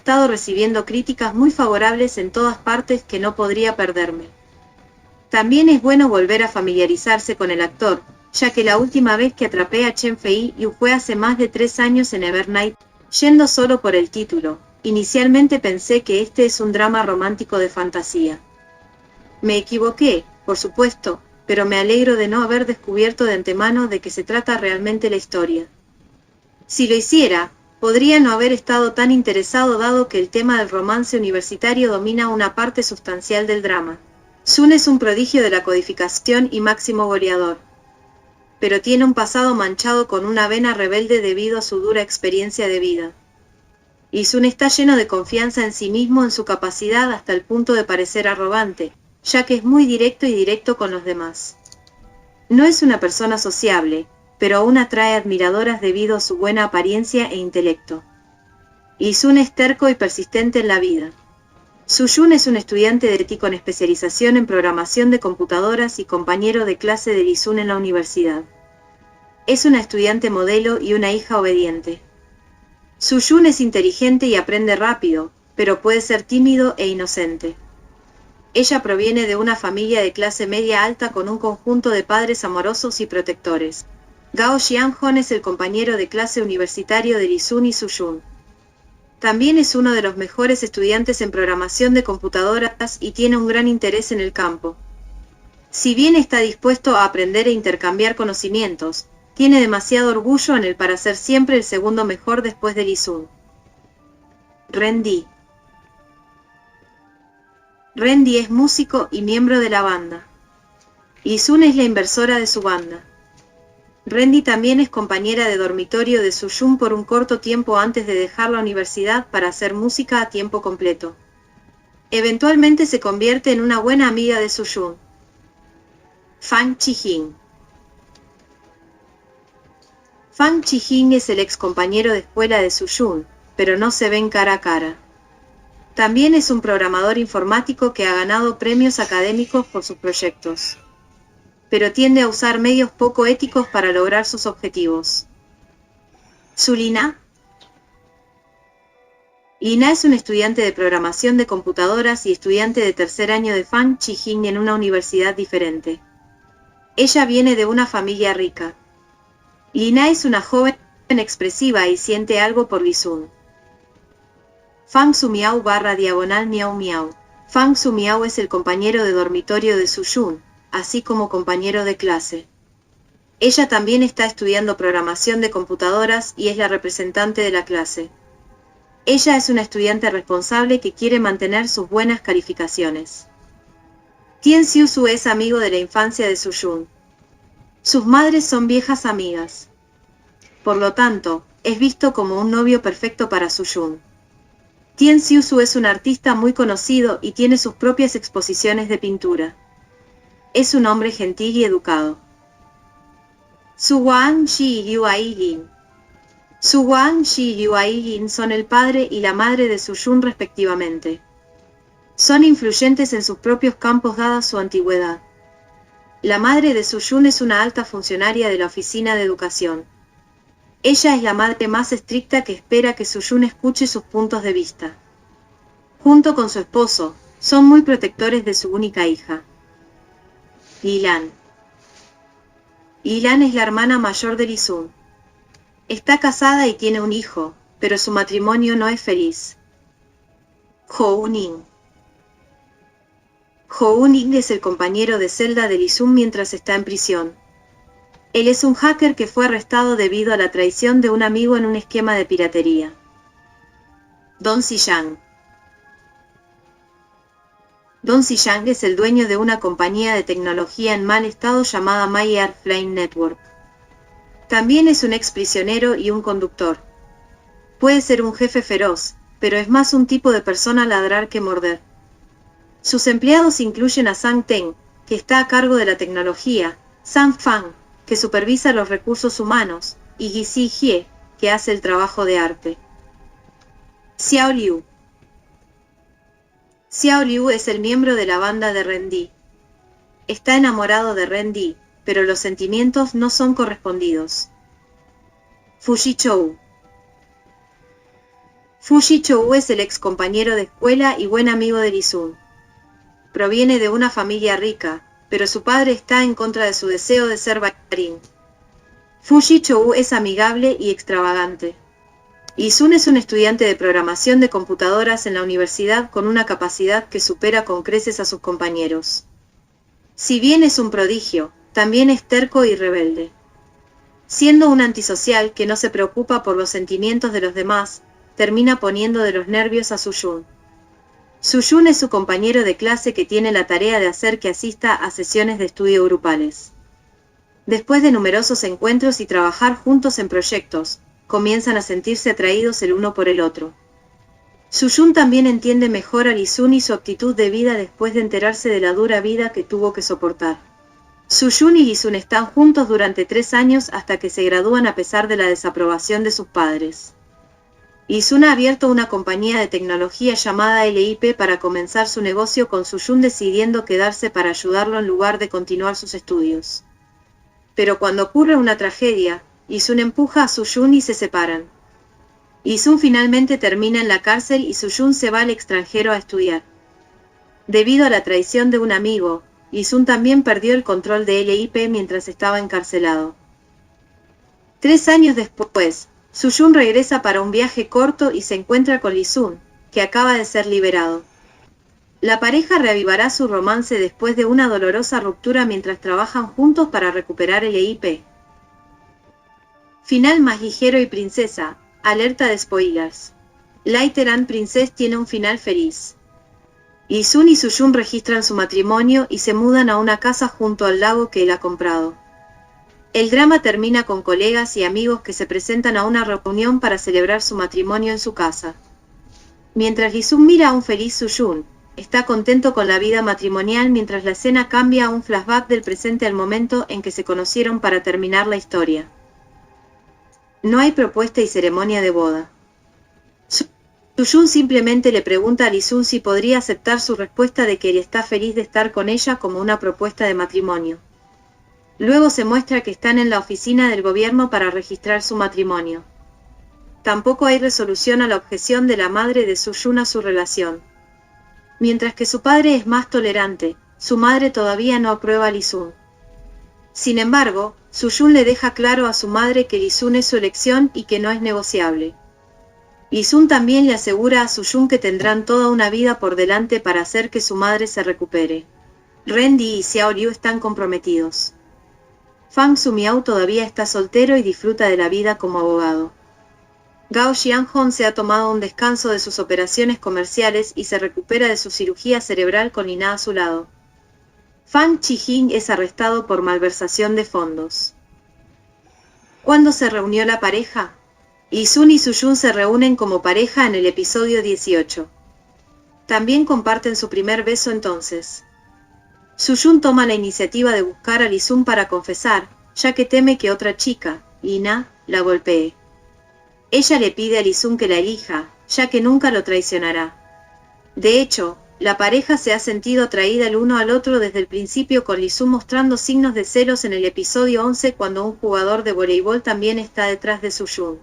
estado recibiendo críticas muy favorables en todas partes que no podría perderme. También es bueno volver a familiarizarse con el actor, ya que la última vez que atrapé a Chen Fei-yu fue hace más de 3 años en Evernight, yendo solo por el título. Inicialmente pensé que este es un drama romántico de fantasía. Me equivoqué, por supuesto, pero me alegro de no haber descubierto de antemano de qué se trata realmente la historia. Si lo hiciera, podría no haber estado tan interesado dado que el tema del romance universitario domina una parte sustancial del drama. Sun es un prodigio de la codificación y máximo goleador, pero tiene un pasado manchado con una vena rebelde debido a su dura experiencia de vida. Y Sun está lleno de confianza en sí mismo en su capacidad hasta el punto de parecer arrogante, ya que es muy directo con los demás. No es una persona sociable, pero aún atrae admiradoras debido a su buena apariencia e intelecto. Y Sun es terco y persistente en la vida. Soo-jun es un estudiante de TI con especialización en programación de computadoras y compañero de clase de Lee-sun en la universidad. Es una estudiante modelo y una hija obediente. Soo-jun es inteligente y aprende rápido, pero puede ser tímido e inocente. Ella proviene de una familia de clase media alta con un conjunto de padres amorosos y protectores. Gao Xianghong es el compañero de clase universitario de Lee-sun y Soo-jun. También es uno de los mejores estudiantes en programación de computadoras y tiene un gran interés en el campo. Si bien está dispuesto a aprender e intercambiar conocimientos, tiene demasiado orgullo en él para ser siempre el segundo mejor después de Lee-sun. Ren-di. Ren-di es músico y miembro de la banda. Lee-sun es la inversora de su banda. Ren-di también es compañera de dormitorio de Soo-jun por un corto tiempo antes de dejar la universidad para hacer música a tiempo completo. Eventualmente se convierte en una buena amiga de Soo-jun. Fang Chi-jin. Fang Chi-jin es el ex compañero de escuela de Soo-jun, pero no se ven cara a cara. También es un programador informático que ha ganado premios académicos por sus proyectos, pero tiende a usar medios poco éticos para lograr sus objetivos. ¿Su Lina? Lina es un estudiante de programación de computadoras y estudiante de tercer año de Fang Chi-jin en una universidad diferente. Ella viene de una familia rica. Lina es una joven expresiva y siente algo por Lee-sun. Fang Su-miao / Miao Miao. Fang Su-miao es el compañero de dormitorio de Soo-jun, así como compañero de clase. Ella también está estudiando programación de computadoras y es la representante de la clase. Ella es una estudiante responsable que quiere mantener sus buenas calificaciones. Tien Xiu-su es amigo de la infancia de Soo-jun. Sus madres son viejas amigas. Por lo tanto, es visto como un novio perfecto para Soo-jun. Tien Xiu-su es un artista muy conocido y tiene sus propias exposiciones de pintura. Es un hombre gentil y educado. Su-hwan Shi y Ai-jin. Su-hwan Shi y Ai-jin son el padre y la madre de Soo-jun respectivamente. Son influyentes en sus propios campos dada su antigüedad. La madre de Soo-jun es una alta funcionaria de la oficina de educación. Ella es la madre más estricta que espera que Soo-jun escuche sus puntos de vista. Junto con su esposo, son muy protectores de su única hija. Lilan. Lilan es la hermana mayor de Lee-sun. Está casada y tiene un hijo, pero su matrimonio no es feliz. Ho-ning. Ho-ning es el compañero de celda de Lee-sun mientras está en prisión. Él es un hacker que fue arrestado debido a la traición de un amigo en un esquema de piratería. Don Si-yang. Don Si-yang es el dueño de una compañía de tecnología en mal estado llamada My Airplane Network. También es un ex prisionero y un conductor. Puede ser un jefe feroz, pero es más un tipo de persona a ladrar que morder. Sus empleados incluyen a Sang Teng, que está a cargo de la tecnología, Sang Fang, que supervisa los recursos humanos, y Gisi Hie, que hace el trabajo de arte. Xiao Liu. Xiao Liu es el miembro de la banda de Ren-di. Está enamorado de Ren-di, pero los sentimientos no son correspondidos. Fuji Chou. Fuji Chou es el ex compañero de escuela y buen amigo de Lee-sun. Proviene de una familia rica, pero su padre está en contra de su deseo de ser bailarín. Fuji Chou es amigable y extravagante. Lee-sun es un estudiante de programación de computadoras en la universidad con una capacidad que supera con creces a sus compañeros. Si bien es un prodigio, también es terco y rebelde. Siendo un antisocial que no se preocupa por los sentimientos de los demás, termina poniendo de los nervios a Soo-jun. Soo-jun es su compañero de clase que tiene la tarea de hacer que asista a sesiones de estudio grupales. Después de numerosos encuentros y trabajar juntos en proyectos, comienzan a sentirse atraídos el uno por el otro. Soo-jun también entiende mejor a Lee-sun y su actitud de vida después de enterarse de la dura vida que tuvo que soportar. Soo-jun y Lee-sun están juntos durante 3 años hasta que se gradúan a pesar de la desaprobación de sus padres. Lee-sun ha abierto una compañía de tecnología llamada LIP para comenzar su negocio con Soo-jun decidiendo quedarse para ayudarlo en lugar de continuar sus estudios. Pero cuando ocurre una tragedia, Lee-sun empuja a Soo-jun y se separan. Lee-sun finalmente termina en la cárcel y Soo-jun se va al extranjero a estudiar. Debido a la traición de un amigo, Lee-sun también perdió el control de LIP mientras estaba encarcelado. 3 años después, Soo-jun regresa para un viaje corto y se encuentra con Lee-sun, que acaba de ser liberado. La pareja reavivará su romance después de una dolorosa ruptura mientras trabajan juntos para recuperar LIP. Final más ligero y princesa, alerta de spoilers. Lighter and Princess tiene un final feliz. Lee-sun y Soo-jun registran su matrimonio y se mudan a una casa junto al lago que él ha comprado. El drama termina con colegas y amigos que se presentan a una reunión para celebrar su matrimonio en su casa. Mientras Lee-sun mira a un feliz Soo-jun, está contento con la vida matrimonial mientras la escena cambia a un flashback del presente al momento en que se conocieron para terminar la historia. No hay propuesta y ceremonia de boda. Soo-jun simplemente le pregunta a Lee-sun si podría aceptar su respuesta de que él está feliz de estar con ella como una propuesta de matrimonio. Luego se muestra que están en la oficina del gobierno para registrar su matrimonio. Tampoco hay resolución a la objeción de la madre de Soo-jun a su relación. Mientras que su padre es más tolerante, su madre todavía no aprueba a Lee-sun. Sin embargo, Soo-jun le deja claro a su madre que Lee-sun es su elección y que no es negociable. Lee-sun también le asegura a Soo-jun que tendrán toda una vida por delante para hacer que su madre se recupere. Randy y Xiao Liu están comprometidos. Fang Sumiao todavía está soltero y disfruta de la vida como abogado. Gao Xianhong se ha tomado un descanso de sus operaciones comerciales y se recupera de su cirugía cerebral con Ina a su lado. Fang Qijing es arrestado por malversación de fondos. ¿Cuándo se reunió la pareja? Lee-sun y Soo-jun se reúnen como pareja en el episodio 18. También comparten su primer beso entonces. Soo-jun toma la iniciativa de buscar a Lee-sun para confesar, ya que teme que otra chica, Ina, la golpee. Ella le pide a Lee-sun que la elija, ya que nunca lo traicionará. De hecho, la pareja se ha sentido atraída el uno al otro desde el principio, con Lee-sun mostrando signos de celos en el episodio 11 cuando un jugador de voleibol también está detrás de Soo-jun.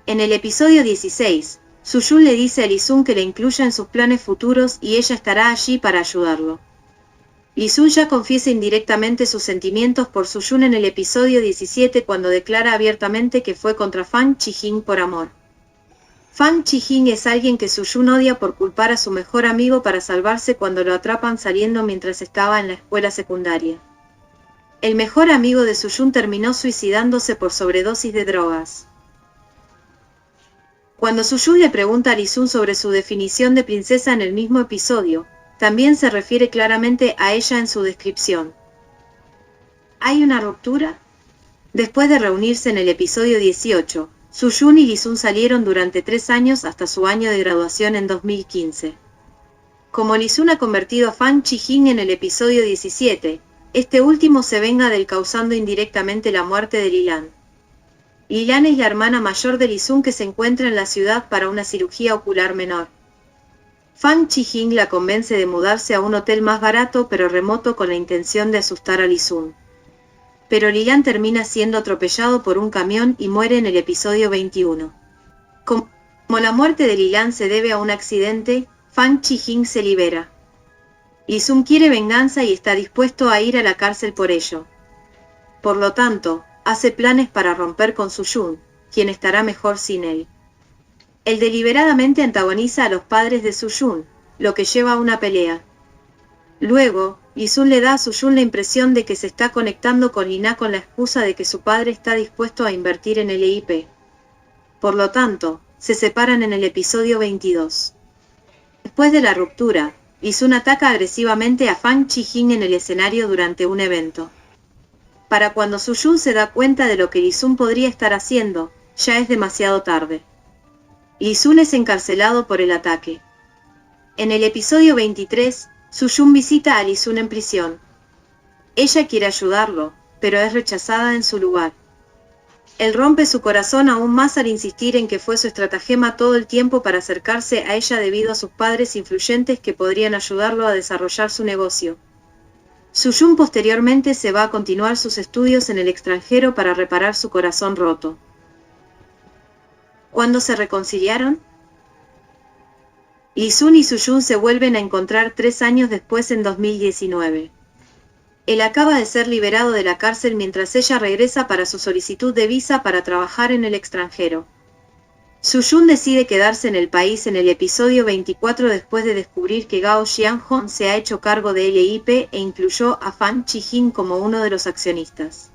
En el episodio 16, Soo-jun le dice a Lee-sun que le incluya en sus planes futuros y ella estará allí para ayudarlo. Lee-sun ya confiesa indirectamente sus sentimientos por Soo-jun en el episodio 17 cuando declara abiertamente que fue contra Fang Qijing por amor. Fang Qijing es alguien que Soo-jun odia por culpar a su mejor amigo para salvarse cuando lo atrapan saliendo mientras estaba en la escuela secundaria. El mejor amigo de Soo-jun terminó suicidándose por sobredosis de drogas. Cuando Soo-jun le pregunta a Lee-sun sobre su definición de princesa en el mismo episodio, también se refiere claramente a ella en su descripción. ¿Hay una ruptura? Después de reunirse en el episodio 18, Soo-jun y Lee-sun salieron durante 3 años hasta su año de graduación en 2015. Como Lee-sun ha convertido a Fang Qijing en el episodio 17, este último se venga del causando indirectamente la muerte de Lilan. Lilan es la hermana mayor de Lee-sun que se encuentra en la ciudad para una cirugía ocular menor. Fang Qijing la convence de mudarse a un hotel más barato pero remoto con la intención de asustar a Lee-sun. Pero Lilan termina siendo atropellado por un camión y muere en el episodio 21. Como la muerte de Lilan se debe a un accidente, Fang Chi-jin se libera. Lee-sun quiere venganza y está dispuesto a ir a la cárcel por ello. Por lo tanto, hace planes para romper con Su-jun, quien estará mejor sin él. Él deliberadamente antagoniza a los padres de Su-jun, lo que lleva a una pelea. Luego, Lee-sun le da a Su-jun la impresión de que se está conectando con Lina con la excusa de que su padre está dispuesto a invertir en el EIP. Por lo tanto, se separan en el episodio 22. Después de la ruptura, Lee-sun ataca agresivamente a Fang Chi-jin en el escenario durante un evento. Para cuando Su-jun se da cuenta de lo que Lee-sun podría estar haciendo, ya es demasiado tarde. Lee-sun es encarcelado por el ataque. En el episodio 23, Su-jun visita a Lee-sun en prisión. Ella quiere ayudarlo, pero es rechazada en su lugar. Él rompe su corazón aún más al insistir en que fue su estratagema todo el tiempo para acercarse a ella debido a sus padres influyentes que podrían ayudarlo a desarrollar su negocio. Su-jun posteriormente se va a continuar sus estudios en el extranjero para reparar su corazón roto. ¿Cuándo se reconciliaron? Lee-sun y Su-jun se vuelven a encontrar 3 años después en 2019. Él acaba de ser liberado de la cárcel mientras ella regresa para su solicitud de visa para trabajar en el extranjero. Su-jun decide quedarse en el país en el episodio 24 después de descubrir que Gao Xianghong se ha hecho cargo de LIP e incluyó a Fang Chi-jin como uno de los accionistas.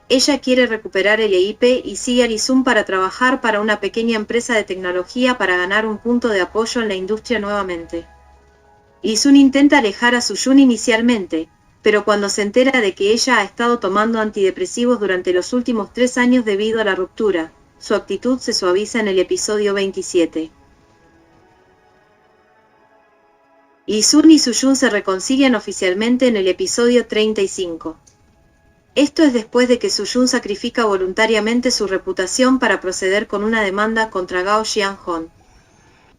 Ella quiere recuperar LIP y sigue a Lee-sun para trabajar para una pequeña empresa de tecnología para ganar un punto de apoyo en la industria nuevamente. Lee-sun intenta alejar a Su-jun inicialmente, pero cuando se entera de que ella ha estado tomando antidepresivos durante los últimos 3 años debido a la ruptura, su actitud se suaviza en el episodio 27. Lee-sun y Su-jun se reconcilian oficialmente en el episodio 35. Esto es después de que Su-jun sacrifica voluntariamente su reputación para proceder con una demanda contra Gao Xianghong.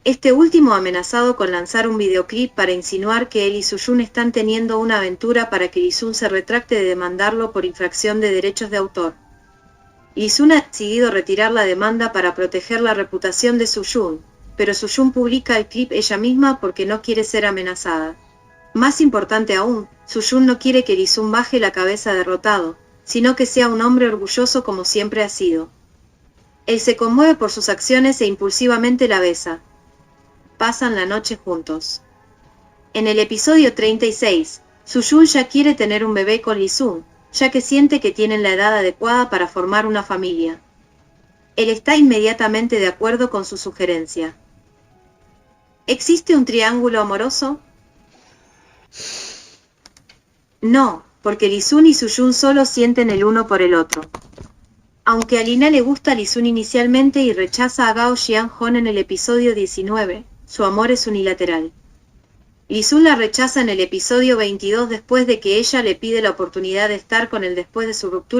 Este último amenazado con lanzar un videoclip para insinuar que él y Su-jun están teniendo una aventura para que Lee-sun se retracte de demandarlo por infracción de derechos de autor. Lee-sun ha decidido retirar la demanda para proteger la reputación de Su-jun, pero Su-jun publica el clip ella misma porque no quiere ser amenazada. Más importante aún, Su-jun no quiere que Lee-sun baje la cabeza derrotado, sino que sea un hombre orgulloso como siempre ha sido. Él se conmueve por sus acciones e impulsivamente la besa. Pasan la noche juntos. En el episodio 36, Su-jun ya quiere tener un bebé con Lee-sun, ya que siente que tienen la edad adecuada para formar una familia. Él está inmediatamente de acuerdo con su sugerencia. ¿Existe un triángulo amoroso? No, porque Lee-sun y Su-jun solo sienten el uno por el otro. Aunque a Lina le gusta a Lee-sun inicialmente y rechaza a Gao Xianghong en el episodio 19, su amor es unilateral. Lee-sun la rechaza en el episodio 22 después de que ella le pide la oportunidad de estar con él después de su ruptura